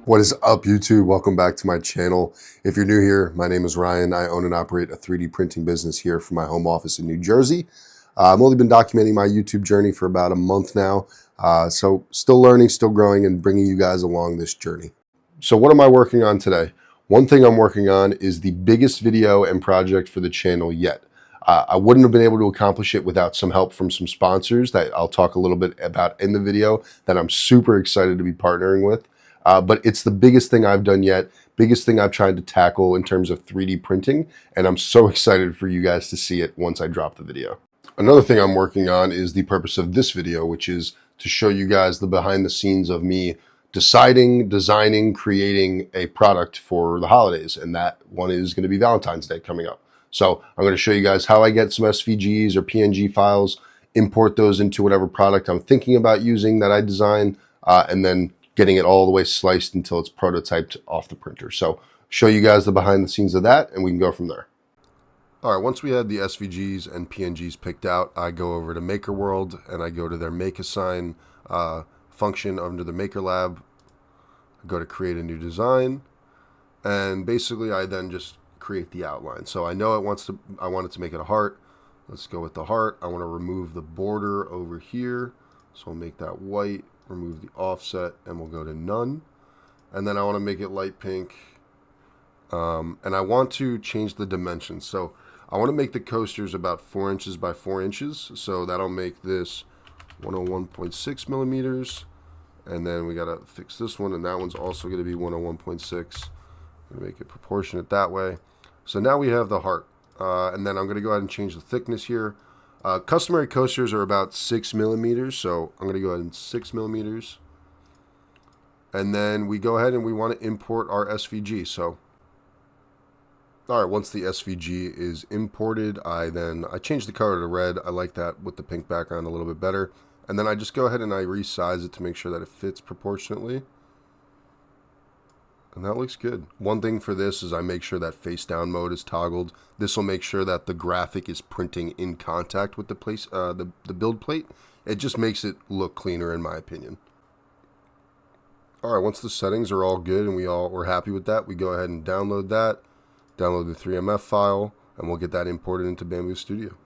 What is up, YouTube? Welcome back to my channel. If you're new here, my name is Ryan. I own and operate a 3D printing business here from my home office in New Jersey. I've only been documenting my YouTube journey for about a month now, so still learning, still growing, and bringing you guys along this journey. So what am I working on today? One thing I'm working on is the biggest video and project for the channel yet. I wouldn't have been able to accomplish it without some help from some sponsors that I'll talk a little bit about in the video that I'm super excited to be partnering with. But it's the biggest thing I've done yet, biggest thing I've tried to tackle in terms of 3D printing, and I'm so excited for you guys to see it once I drop the video. Another thing I'm working on is the purpose of this video, which is to show you guys the behind the scenes of me deciding, designing, creating a product for the holidays, and that one is going to be Valentine's Day coming up. So I'm going to show you guys how I get some SVGs or PNG files, import those into whatever product I'm thinking about using that I design, and then getting it all the way sliced until it's prototyped off the printer. So show you guys the behind the scenes of that, and we can go from there. All right, once we had the SVGs and PNGs picked out, I go over to Maker World and I go to their MakeASign function under the Maker Lab. I go to create a new design, and basically I then just create the outline. So I know I want it to make it a heart. Let's go with the heart. I want to remove the border over here, so I'll make that white. Remove the offset, and we'll go to none. And then I want to make it light pink, and I want to change the dimensions. So I want to make the coasters about 4 inches by 4 inches, so that'll make this 101.6 millimeters, and then we got to fix this one, and that one's also going to be 101.6. I'm going to make it proportionate that way. So now we have the heart, and then I'm going to go ahead and change the thickness here. Customary coasters are about 6 millimeters, so I'm going to go ahead and 6 millimeters. And then we go ahead and we want to import our SVG. So, all right, once the SVG is imported, I change the color to red. I like that with the pink background a little bit better. And then I just go ahead and I resize it to make sure that it fits proportionately. And that looks good. One thing for this is I make sure that face down mode is toggled. This will make sure that the graphic is printing in contact with the build plate. It just makes it look cleaner in my opinion. All right, once the settings are all good and we're happy with that, we go ahead and download that, download the 3MF file, and we'll get that imported into Bamboo Studio.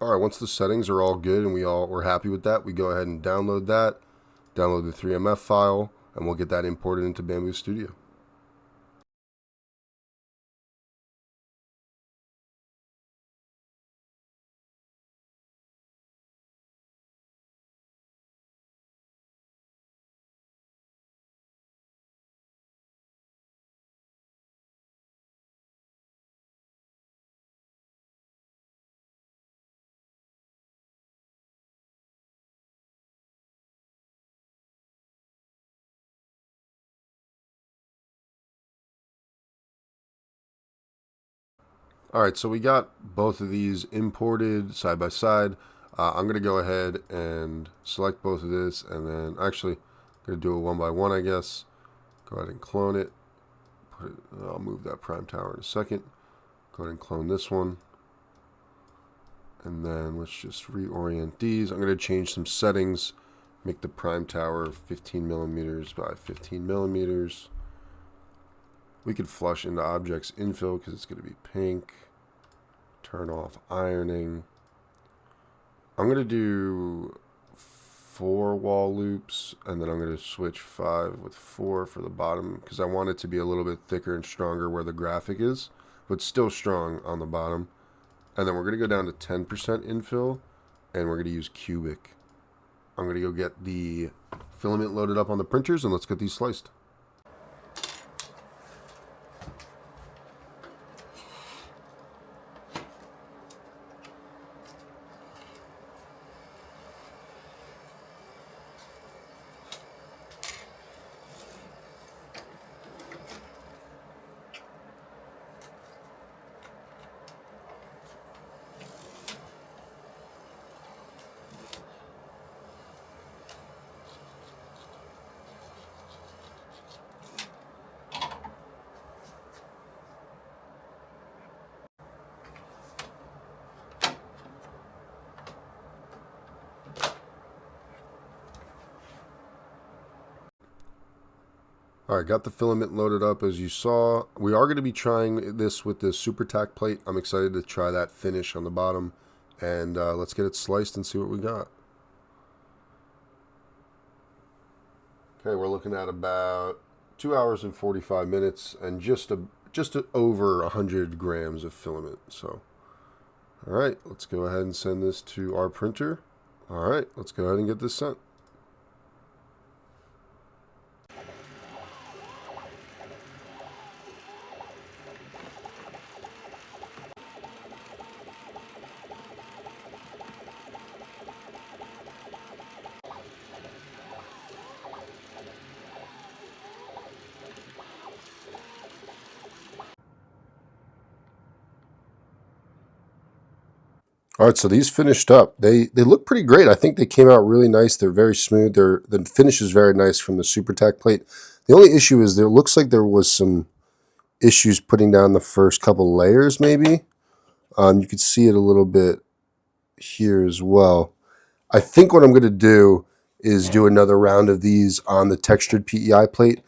All right, once the settings are all good and we're happy with that, we go ahead and download that, download the 3MF file, and we'll get that imported into Bamboo Studio. All right, so we got both of these imported side by side. I'm going to go ahead and select both of this, and then actually I'm going to do it one by one, I guess. Go ahead and clone it. I'll move that prime tower in a second. Go ahead and clone this one. And then let's just reorient these. I'm going to change some settings. Make the prime tower 15 millimeters by 15 millimeters. We could flush into objects infill because it's going to be pink. Turn off ironing. I'm going to do 4 wall loops, and then I'm going to switch 5 with 4 for the bottom because I want it to be a little bit thicker and stronger where the graphic is, but still strong on the bottom. And then we're going to go down to 10% infill, and we're going to use cubic. I'm going to go get the filament loaded up on the printers, and let's get these sliced. All right, got the filament loaded up as you saw. We are going to be trying this with the super tack plate. I'm excited to try that finish on the bottom. And let's get it sliced and see what we got. Okay, we're looking at about 2 hours and 45 minutes and just over 100 grams of filament. So, all right, let's go ahead and send this to our printer. All right, let's go ahead and get this sent. All right, so these finished up. They look pretty great. I think they came out really nice. They're very smooth. The finish is very nice from the super tack plate. The only issue is there looks like there was some issues putting down the first couple layers maybe. You could see it a little bit here as well. I think what I'm going to do is do another round of these on the textured PEI plate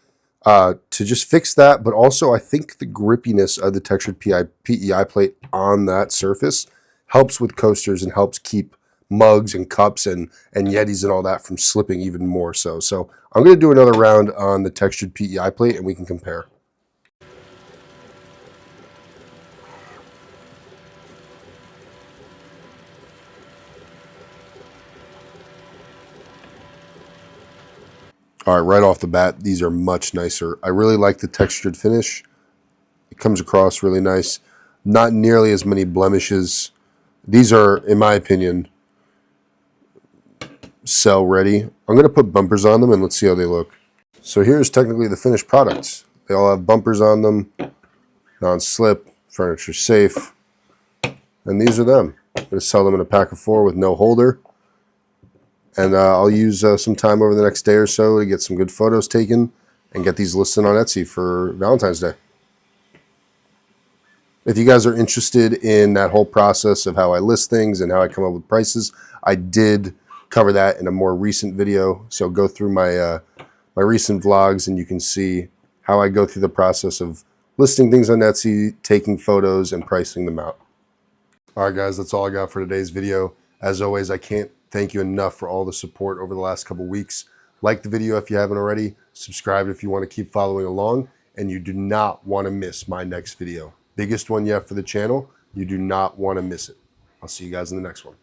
to just fix that. But also I think the grippiness of the textured PEI plate on that surface helps with coasters and helps keep mugs and cups and Yetis and all that from slipping even more so. So I'm going to do another round on the textured PEI plate and we can compare. All right, right off the bat, these are much nicer. I really like the textured finish. It comes across really nice. Not nearly as many blemishes. These are, in my opinion, sell ready. I'm going to put bumpers on them and let's see how they look. So here's technically the finished products. They all have bumpers on them, non-slip, furniture safe, and these are them. I'm going to sell them in a pack of 4 with no holder. And I'll use some time over the next day or so to get some good photos taken and get these listed on Etsy for Valentine's Day. If you guys are interested in that whole process of how I list things and how I come up with prices, I did cover that in a more recent video. So go through my my recent vlogs and you can see how I go through the process of listing things on Etsy, taking photos, and pricing them out. All right, guys, that's all I got for today's video. As always, I can't thank you enough for all the support over the last couple weeks. Like the video if you haven't already. Subscribe if you want to keep following along. And you do not want to miss my next video. Biggest one yet for the channel. You do not want to miss it. I'll see you guys in the next one.